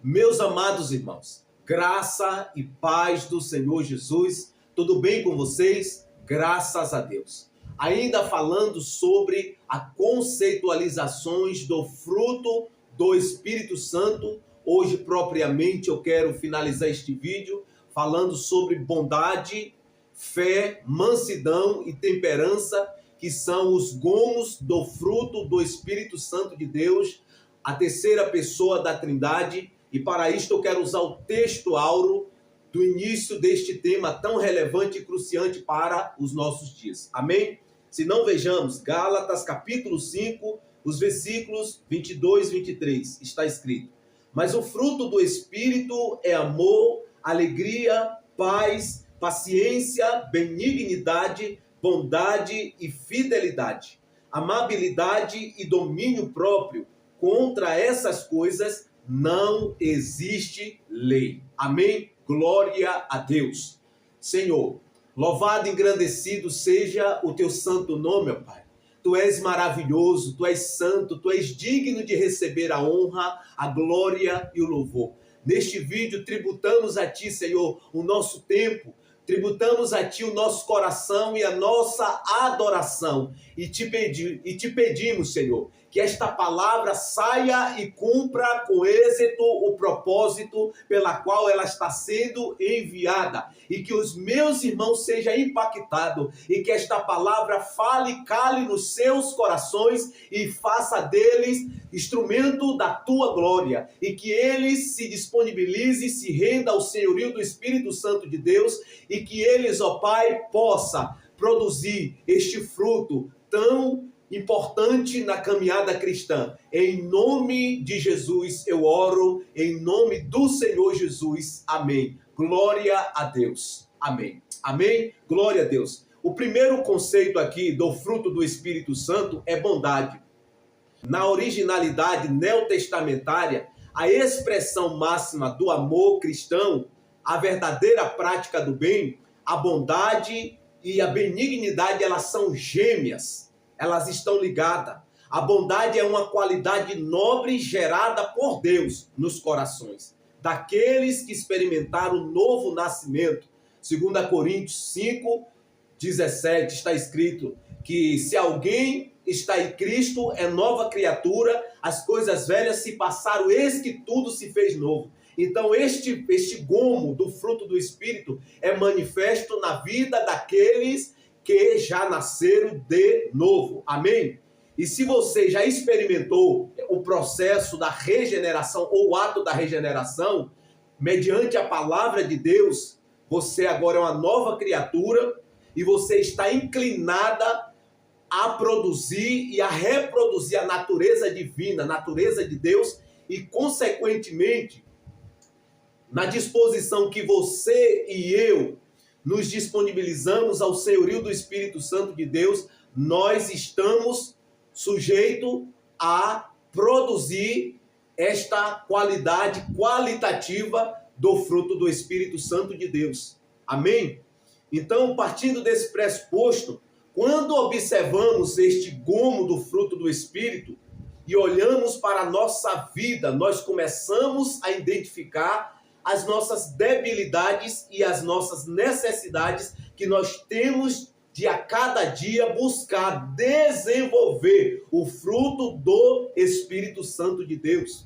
Meus amados irmãos, graça e paz do Senhor Jesus, tudo bem com vocês? Graças a Deus. Ainda falando sobre as conceitualizações do fruto do Espírito Santo, hoje propriamente eu quero finalizar este vídeo falando sobre bondade, fé, mansidão e temperança, que são os gomos do fruto do Espírito Santo de Deus, a terceira pessoa da Trindade. E para isto eu quero usar o texto áureo do início deste tema tão relevante e cruciante para os nossos dias. Amém? Se não, vejamos Gálatas capítulo 5, os versículos 22 e 23. Está escrito: mas o fruto do Espírito é amor, alegria, paz, paciência, benignidade, bondade e fidelidade, amabilidade e domínio próprio. Contra essas coisas não existe lei. Amém? Glória a Deus. Senhor, louvado e engrandecido seja o teu santo nome, ó Pai. Tu és maravilhoso, tu és santo, tu és digno de receber a honra, a glória e o louvor. Neste vídeo tributamos a ti, Senhor, o nosso tempo, tributamos a ti o nosso coração e a nossa adoração. E te pedimos, Senhor, que esta palavra saia e cumpra com êxito o propósito pela qual ela está sendo enviada. E que os meus irmãos sejam impactados. E que esta palavra fale e cale nos seus corações e faça deles instrumento da tua glória. E que eles se disponibilizem, se rendam ao senhorio do Espírito Santo de Deus. E que eles, ó Pai, possam produzir este fruto tão importante na caminhada cristã. Em nome de Jesus eu oro, em nome do Senhor Jesus. Amém. Glória a Deus. Amém. Amém. Glória a Deus. O primeiro conceito aqui do fruto do Espírito Santo é bondade. Na originalidade neotestamentária, a expressão máxima do amor cristão, a verdadeira prática do bem, a bondade e a benignidade, elas são gêmeas. Elas estão ligadas. A bondade é uma qualidade nobre gerada por Deus nos corações daqueles que experimentaram o novo nascimento. 2 Coríntios 5, 17 está escrito que se alguém está em Cristo, é nova criatura, as coisas velhas se passaram, eis que tudo se fez novo. Então este gomo do fruto do Espírito é manifesto na vida daqueles que já nasceram de novo. Amém? E se você já experimentou o processo da regeneração ou o ato da regeneração, mediante a palavra de Deus, você agora é uma nova criatura e você está inclinada a produzir e a reproduzir a natureza divina, a natureza de Deus, e consequentemente, na disposição que você e eu nos disponibilizamos ao senhorio do Espírito Santo de Deus, nós estamos sujeitos a produzir esta qualidade qualitativa do fruto do Espírito Santo de Deus. Amém? Então, partindo desse pressuposto, quando observamos este gomo do fruto do Espírito e olhamos para a nossa vida, nós começamos a identificar as nossas debilidades e as nossas necessidades que nós temos de a cada dia buscar desenvolver o fruto do Espírito Santo de Deus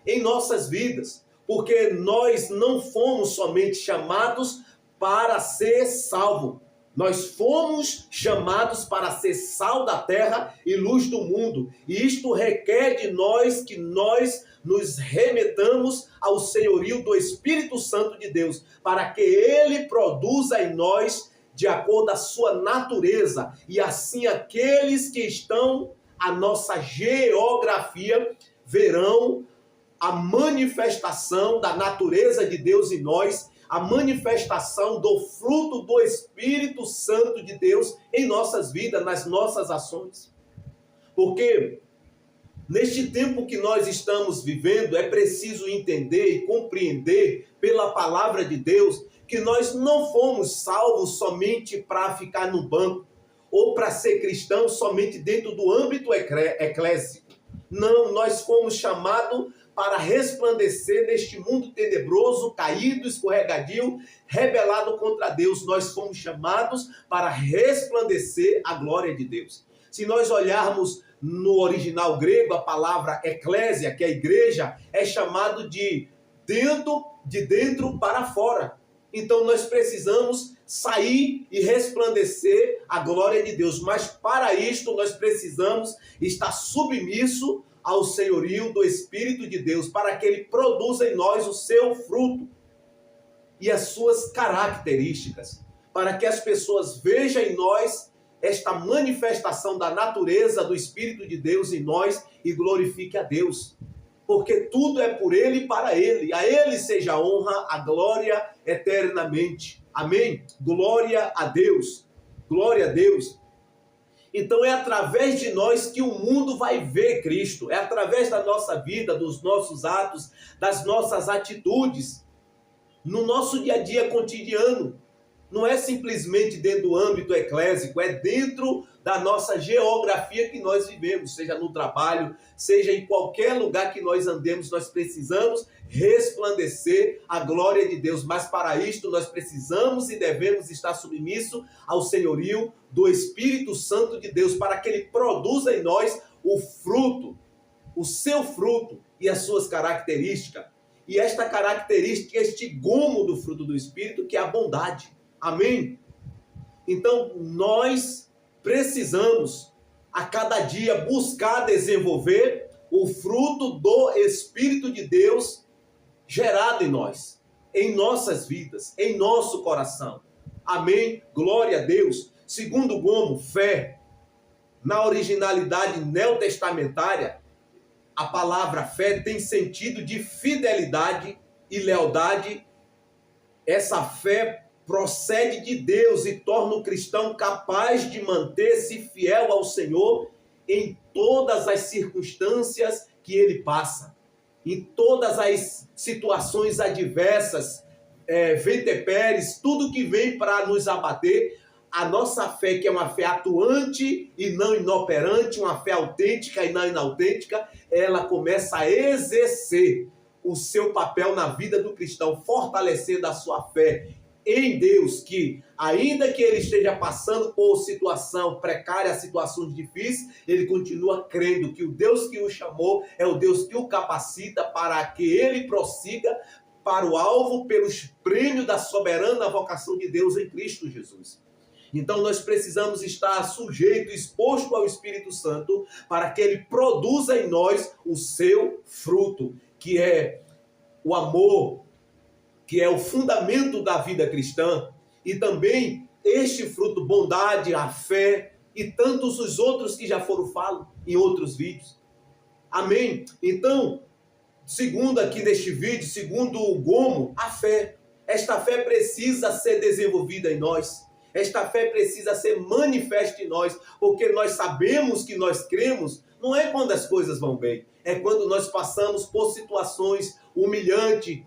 em nossas vidas, porque nós não fomos somente chamados para ser salvo, nós fomos chamados para ser sal da terra e luz do mundo, e isto requer de nós que nós nos remetamos ao senhorio do Espírito Santo de Deus, para que ele produza em nós de acordo com a sua natureza, e assim aqueles que estão à nossa geografia verão a manifestação da natureza de Deus em nós, a manifestação do fruto do Espírito Santo de Deus em nossas vidas, nas nossas ações. Porque neste tempo que nós estamos vivendo, é preciso entender e compreender pela palavra de Deus que nós não fomos salvos somente para ficar no banco ou para ser cristãos somente dentro do âmbito eclésico. Não, nós fomos chamados para resplandecer neste mundo tenebroso, caído, escorregadio, rebelado contra Deus. Nós fomos chamados para resplandecer a glória de Deus. Se nós olharmos no original grego, a palavra eclésia, que é a igreja, é chamado de dentro para fora. Então nós precisamos sair e resplandecer a glória de Deus. Mas para isto nós precisamos estar submisso ao senhorio do Espírito de Deus, para que ele produza em nós o seu fruto e as suas características, para que as pessoas vejam em nós esta manifestação da natureza do Espírito de Deus em nós e glorifique a Deus. Porque tudo é por ele e para ele. A ele seja a honra, a glória eternamente. Amém? Glória a Deus. Glória a Deus. Então é através de nós que o mundo vai ver Cristo. É através da nossa vida, dos nossos atos, das nossas atitudes, no nosso dia a dia cotidiano. Não é simplesmente dentro do âmbito eclésico, é dentro da nossa geografia que nós vivemos, seja no trabalho, seja em qualquer lugar que nós andemos, nós precisamos resplandecer a glória de Deus. Mas para isto nós precisamos e devemos estar submissos ao senhorio do Espírito Santo de Deus, para que ele produza em nós o fruto, o seu fruto e as suas características. E esta característica, este gomo do fruto do Espírito, que é a bondade. Amém? Então, nós precisamos, a cada dia, buscar desenvolver o fruto do Espírito de Deus gerado em nós, em nossas vidas, em nosso coração. Amém? Glória a Deus. Segundo gomo, fé. Na originalidade neotestamentária, a palavra fé tem sentido de fidelidade e lealdade. Essa fé procede de Deus e torna o cristão capaz de manter-se fiel ao Senhor em todas as circunstâncias que ele passa, em todas as situações adversas, intempéries, tudo que vem para nos abater. A nossa fé, que é uma fé atuante e não inoperante, uma fé autêntica e não inautêntica, ela começa a exercer o seu papel na vida do cristão, fortalecendo a sua fé em Deus, que ainda que ele esteja passando por situação precária, situações difíceis, ele continua crendo que o Deus que o chamou é o Deus que o capacita para que ele prossiga para o alvo pelos prêmios da soberana vocação de Deus em Cristo Jesus. Então nós precisamos estar sujeito, exposto ao Espírito Santo, para que ele produza em nós o seu fruto, que é o amor, que é o fundamento da vida cristã, e também este fruto, bondade, a fé, e tantos os outros que já foram falados em outros vídeos. Amém? Então, segundo aqui neste vídeo, segundo o gomo, a fé. Esta fé precisa ser desenvolvida em nós. Esta fé precisa ser manifesta em nós, porque nós sabemos que nós cremos, não é quando as coisas vão bem, é quando nós passamos por situações humilhantes,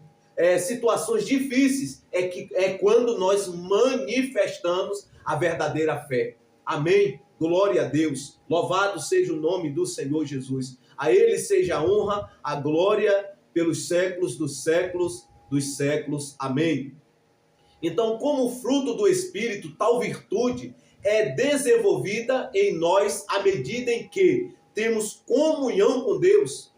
situações difíceis, é quando nós manifestamos a verdadeira fé. Amém? Glória a Deus. Louvado seja o nome do Senhor Jesus. A ele seja a honra, a glória pelos séculos dos séculos dos séculos. Amém. Então, como fruto do Espírito, tal virtude é desenvolvida em nós à medida em que temos comunhão com Deus.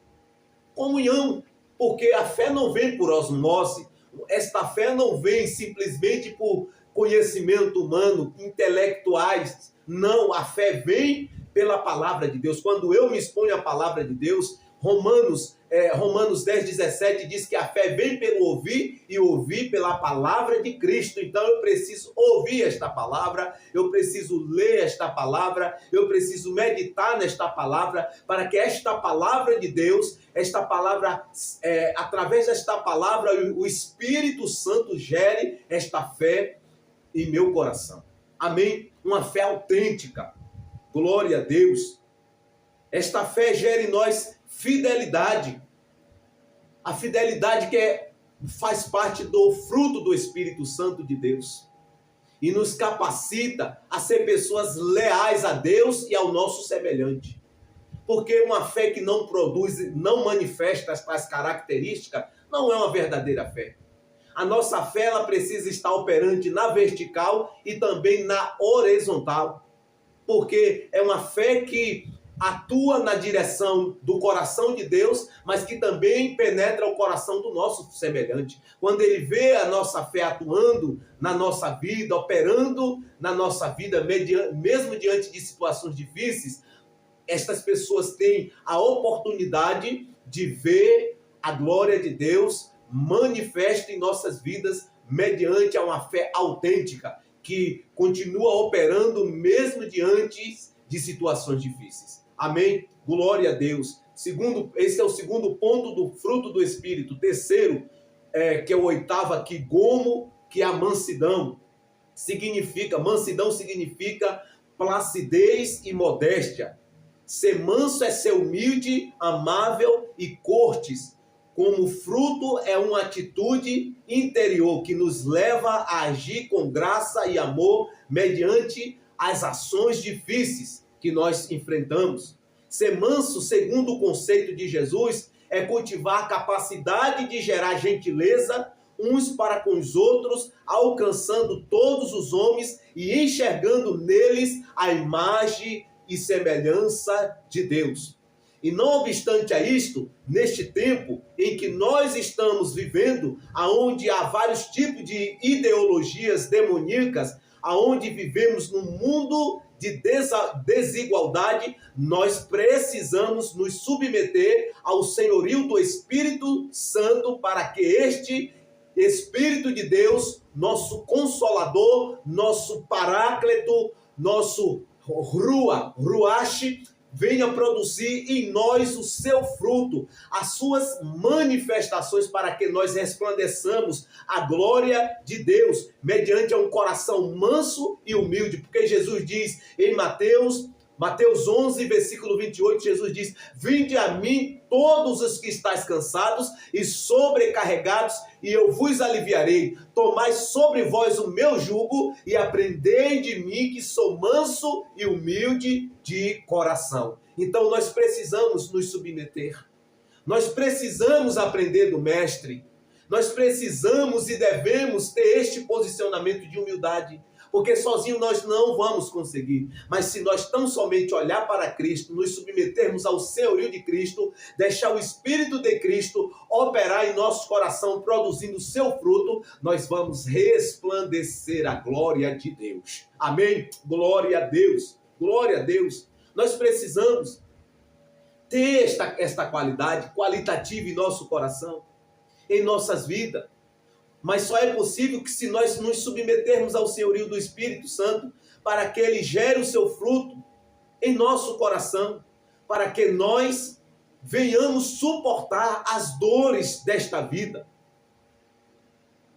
Comunhão, porque a fé não vem por osmose, esta fé não vem simplesmente por conhecimento humano, intelectuais. Não, a fé vem pela palavra de Deus. Quando eu me exponho à palavra de Deus, Romanos 10:17 diz que a fé vem pelo ouvir e ouvir pela palavra de Cristo. Então eu preciso ouvir esta palavra, eu preciso ler esta palavra, eu preciso meditar nesta palavra, para que esta palavra de Deus, esta palavra, através desta palavra, o Espírito Santo gere esta fé em meu coração. Amém? Uma fé autêntica. Glória a Deus. Esta fé gera em nós fidelidade. A fidelidade que faz parte do fruto do Espírito Santo de Deus. E nos capacita a ser pessoas leais a Deus e ao nosso semelhante. Porque uma fé que não produz, não manifesta as características, não é uma verdadeira fé. A nossa fé ela precisa estar operante na vertical e também na horizontal. Porque é uma fé que atua na direção do coração de Deus, mas que também penetra o coração do nosso semelhante. Quando ele vê a nossa fé atuando na nossa vida, operando na nossa vida, mesmo diante de situações difíceis, estas pessoas têm a oportunidade de ver a glória de Deus manifesta em nossas vidas mediante uma fé autêntica, que continua operando mesmo diante de situações difíceis. Amém? Glória a Deus. Esse é o segundo ponto do fruto do Espírito. Terceiro, que é o oitavo aqui, gomo, que é a mansidão. Mansidão significa placidez e modéstia. Ser manso é ser humilde, amável e cortes. Como fruto é uma atitude interior que nos leva a agir com graça e amor mediante as ações difíceis que nós enfrentamos. Ser manso, segundo o conceito de Jesus, é cultivar a capacidade de gerar gentileza uns para com os outros, alcançando todos os homens e enxergando neles a imagem e semelhança de Deus. E não obstante a isto, neste tempo em que nós estamos vivendo, aonde há vários tipos de ideologias demoníacas, aonde vivemos num mundo de desigualdade, nós precisamos nos submeter ao senhorio do Espírito Santo para que este Espírito de Deus, nosso Consolador, nosso Paráclito, nosso Ruach, venha produzir em nós o seu fruto, as suas manifestações, para que nós resplandeçamos a glória de Deus, mediante um coração manso e humilde, porque Jesus diz em Mateus 11, versículo 28, Jesus diz: vinde a mim todos os que estáis cansados e sobrecarregados, e eu vos aliviarei. Tomai sobre vós o meu jugo e aprendei de mim, que sou manso e humilde de coração. Então nós precisamos nos submeter. Nós precisamos aprender do Mestre. Nós precisamos e devemos ter este posicionamento de humildade. Porque sozinho nós não vamos conseguir. Mas se nós tão somente olhar para Cristo, nos submetermos ao senhorio de Cristo, deixar o Espírito de Cristo operar em nosso coração, produzindo o seu fruto, nós vamos resplandecer a glória de Deus. Amém? Glória a Deus. Glória a Deus. Nós precisamos ter esta qualidade qualitativa em nosso coração, em nossas vidas. Mas só é possível que se nós nos submetermos ao senhorio do Espírito Santo, para que ele gere o seu fruto em nosso coração, para que nós venhamos suportar as dores desta vida.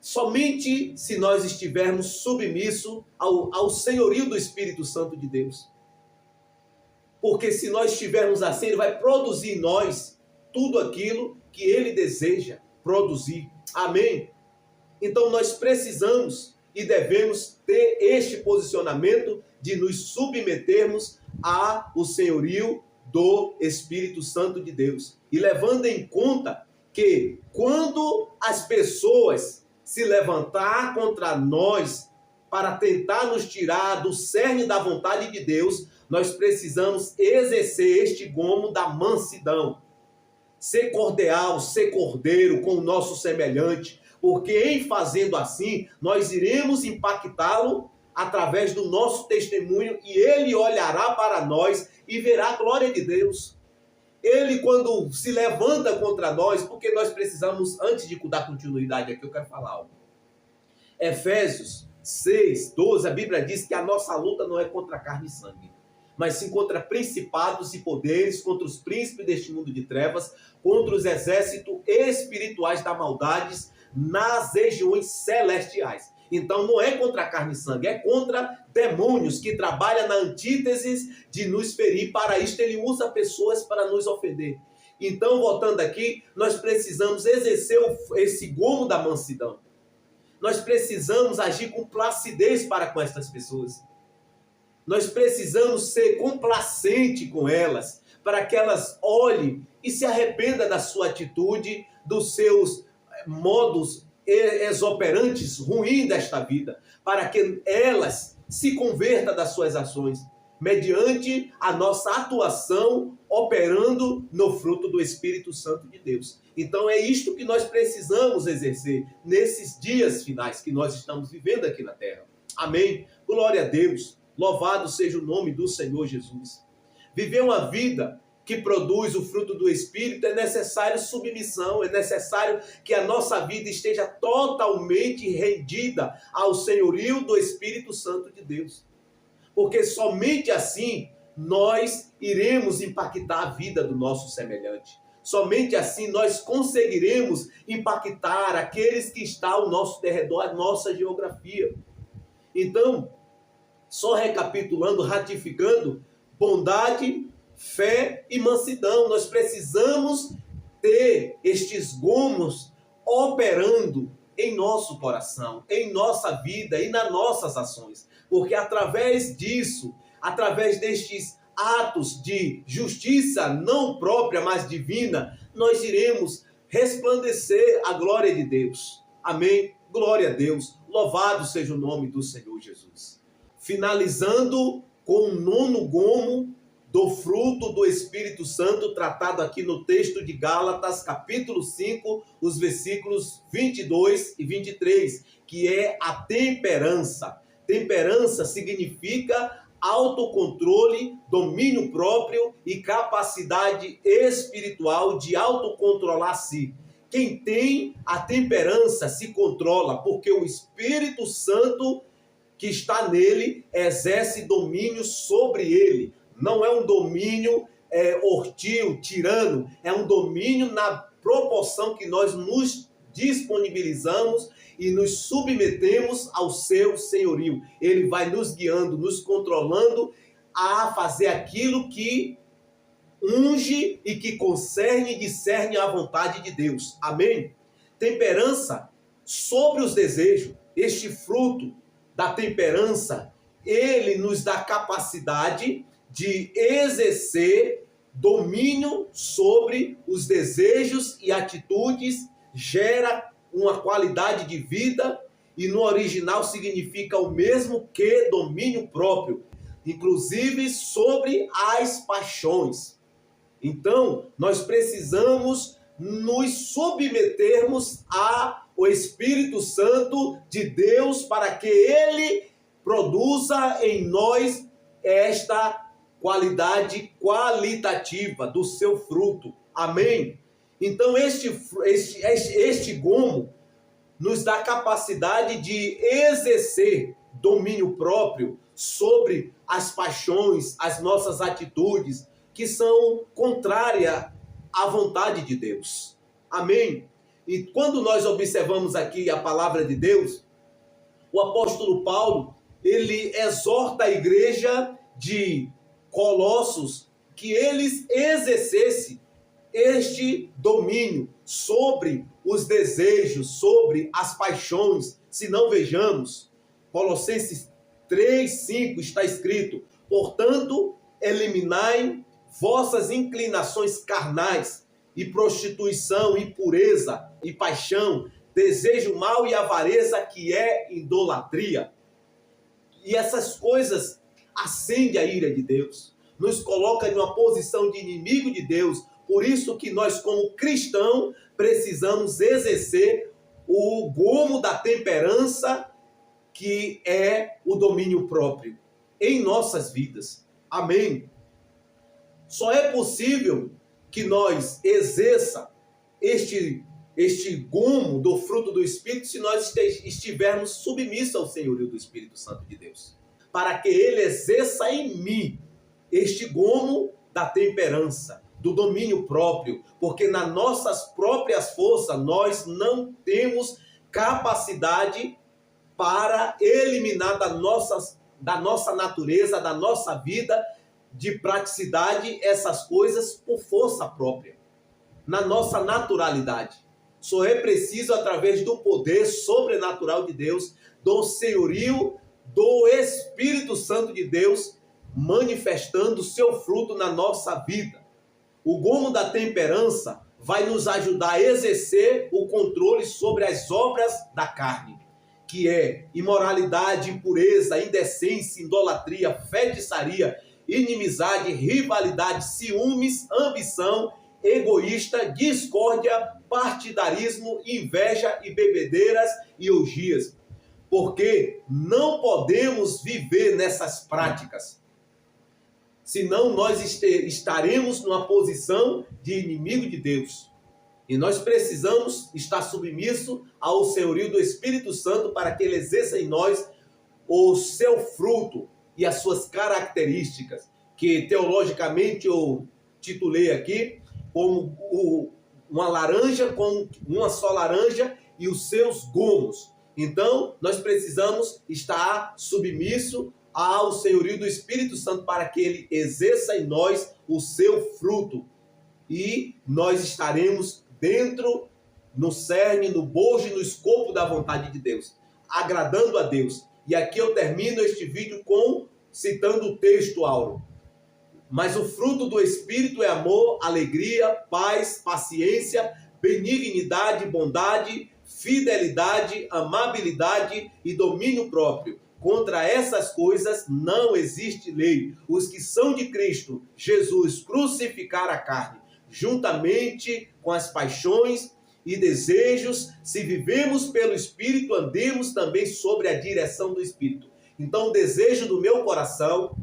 Somente se nós estivermos submissos ao senhorio do Espírito Santo de Deus. Porque se nós estivermos assim, ele vai produzir em nós tudo aquilo que ele deseja produzir. Amém? Então nós precisamos e devemos ter este posicionamento de nos submetermos ao senhorio do Espírito Santo de Deus. E levando em conta que quando as pessoas se levantar contra nós para tentar nos tirar do cerne da vontade de Deus, nós precisamos exercer este gomo da mansidão. Ser cordial, ser cordeiro com o nosso semelhante, porque em fazendo assim, nós iremos impactá-lo através do nosso testemunho e ele olhará para nós e verá a glória de Deus. Ele, quando se levanta contra nós, porque nós precisamos, antes de dar continuidade aqui, eu quero falar algo. Efésios 6, 12, a Bíblia diz que a nossa luta não é contra carne e sangue, mas sim contra principados e poderes, contra os príncipes deste mundo de trevas, contra os exércitos espirituais da maldade nas regiões celestiais. Então não é contra carne e sangue, é contra demônios que trabalham na antítese de nos ferir. Para isto ele usa pessoas para nos ofender. Então, voltando aqui, nós precisamos exercer esse gomo da mansidão. Nós precisamos agir com placidez para com estas pessoas. Nós precisamos ser complacente com elas, para que elas olhem e se arrependam da sua atitude, dos seus modos exoperantes ruins desta vida, para que elas se convertam das suas ações, mediante a nossa atuação operando no fruto do Espírito Santo de Deus. Então é isto que nós precisamos exercer nesses dias finais que nós estamos vivendo aqui na terra. Amém? Glória a Deus. Louvado seja o nome do Senhor Jesus. Viver uma vida que produz o fruto do Espírito é necessário submissão, é necessário que a nossa vida esteja totalmente rendida ao senhorio do Espírito Santo de Deus. Porque somente assim nós iremos impactar a vida do nosso semelhante. Somente assim nós conseguiremos impactar aqueles que estão ao nosso derredor, a nossa geografia. Então, só recapitulando, ratificando, bondade, fé e mansidão. Nós precisamos ter estes gomos operando em nosso coração, em nossa vida e nas nossas ações. Porque através disso, através destes atos de justiça não própria, mas divina, nós iremos resplandecer a glória de Deus. Amém? Glória a Deus. Louvado seja o nome do Senhor Jesus. Finalizando com o 9º gomo do fruto do Espírito Santo, tratado aqui no texto de Gálatas, capítulo 5, os versículos 22 e 23, que é a temperança. Temperança significa autocontrole, domínio próprio e capacidade espiritual de autocontrolar-se. Quem tem a temperança se controla, porque o Espírito Santo que está nele exerce domínio sobre ele. Não é um domínio hostil, tirano, é um domínio na proporção que nós nos disponibilizamos e nos submetemos ao seu senhorio. Ele vai nos guiando, nos controlando a fazer aquilo que unge e que concerne e discerne a vontade de Deus. Amém? Temperança sobre os desejos. Este fruto da temperança, ele nos dá capacidade de exercer domínio sobre os desejos e atitudes, gera uma qualidade de vida, e no original significa o mesmo que domínio próprio, inclusive sobre as paixões. Então, nós precisamos nos submetermos ao Espírito Santo de Deus para que ele produza em nós esta qualidade qualitativa do seu fruto. Amém? Então, este gomo nos dá capacidade de exercer domínio próprio sobre as paixões, as nossas atitudes, que são contrárias à vontade de Deus. Amém? E quando nós observamos aqui a palavra de Deus, o apóstolo Paulo, ele exorta a igreja de Colossos que eles exercessem este domínio sobre os desejos, sobre as paixões. Se não vejamos, Colossenses 3:5 está escrito: portanto, eliminai vossas inclinações carnais, e prostituição, impureza e paixão, desejo mau e avareza, que é idolatria. E essas coisas acendem a ira de Deus, nos coloca em uma posição de inimigo de Deus. Por isso que nós, como cristãos, precisamos exercer o gomo da temperança, que é o domínio próprio, em nossas vidas. Amém? Só é possível que nós exerça este gomo do fruto do Espírito se nós estivermos submissos ao senhorio do Espírito Santo de Deus, para que ele exerça em mim este gomo da temperança, do domínio próprio, porque nas nossas próprias forças nós não temos capacidade para eliminar da nossa natureza, da nossa vida de praticidade, essas coisas por força própria, na nossa naturalidade. Só é preciso através do poder sobrenatural de Deus, do senhorio do Espírito Santo de Deus, manifestando o seu fruto na nossa vida. O gomo da temperança vai nos ajudar a exercer o controle sobre as obras da carne, que é imoralidade, impureza, indecência, idolatria, feitiçaria, inimizade, rivalidade, ciúmes, ambição, egoísta, discórdia, partidarismo, inveja e bebedeiras e orgias. Porque não podemos viver nessas práticas, senão nós estaremos numa posição de inimigo de Deus. E nós precisamos estar submissos ao senhorio do Espírito Santo para que ele exerça em nós o seu fruto e as suas características, que teologicamente eu titulei aqui como uma laranja, com uma só laranja e os seus gomos. Então, nós precisamos estar submisso ao senhorio do Espírito Santo para que ele exerça em nós o seu fruto. E nós estaremos dentro, no cerne, no bojo e no escopo da vontade de Deus, agradando a Deus. E aqui eu termino este vídeo citando o texto áureo. Mas o fruto do Espírito é amor, alegria, paz, paciência, benignidade, bondade, fidelidade, amabilidade e domínio próprio. Contra essas coisas não existe lei. Os que são de Cristo Jesus crucificaram a carne, juntamente com as paixões e desejos. Se vivemos pelo Espírito, andemos também sobre a direção do Espírito. Então, o desejo do meu coração,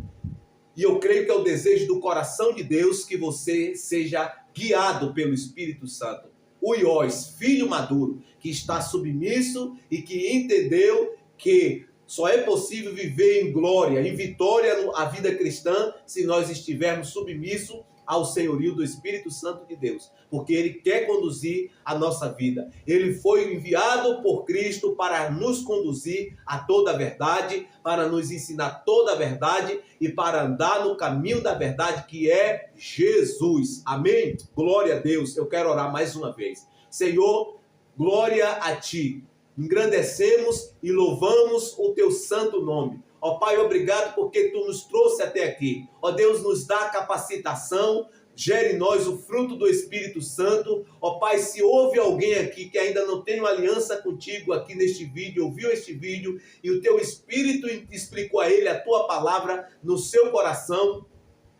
e eu creio que é o desejo do coração de Deus, que você seja guiado pelo Espírito Santo. O Iós, filho maduro, que está submisso e que entendeu que só é possível viver em glória, em vitória a vida cristã, se nós estivermos submissos ao senhorio do Espírito Santo de Deus, porque ele quer conduzir a nossa vida. Ele foi enviado por Cristo para nos conduzir a toda a verdade, para nos ensinar toda a verdade e para andar no caminho da verdade, que é Jesus. Amém? Glória a Deus. Eu quero orar mais uma vez. Senhor, glória a Ti. Engrandecemos e louvamos o Teu santo nome. Ó Pai, obrigado porque Tu nos trouxe até aqui. Ó Deus, nos dá capacitação, gere em nós o fruto do Espírito Santo. Ó Pai, se houve alguém aqui que ainda não tem uma aliança contigo aqui neste vídeo, ouviu este vídeo e o Teu Espírito explicou a ele a Tua palavra no seu coração,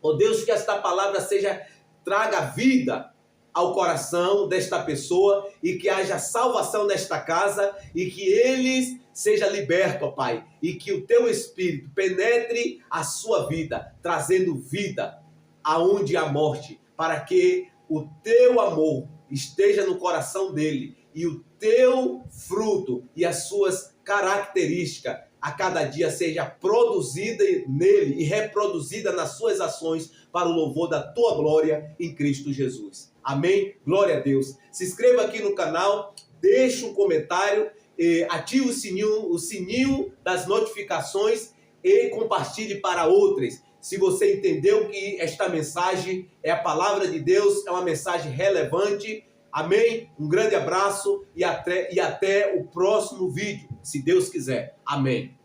ó Deus, que esta palavra traga vida ao coração desta pessoa e que haja salvação nesta casa e que eles seja liberto, ó Pai, e que o Teu Espírito penetre a sua vida, trazendo vida aonde há morte, para que o Teu amor esteja no coração dele e o Teu fruto e as suas características a cada dia seja produzida nele e reproduzida nas suas ações para o louvor da Tua glória em Cristo Jesus. Amém? Glória a Deus. Se inscreva aqui no canal, deixe um comentário, ative o sininho das notificações e compartilhe para outras. Se você entendeu que esta mensagem é a palavra de Deus, é uma mensagem relevante. Amém? Um grande abraço e até o próximo vídeo, se Deus quiser. Amém.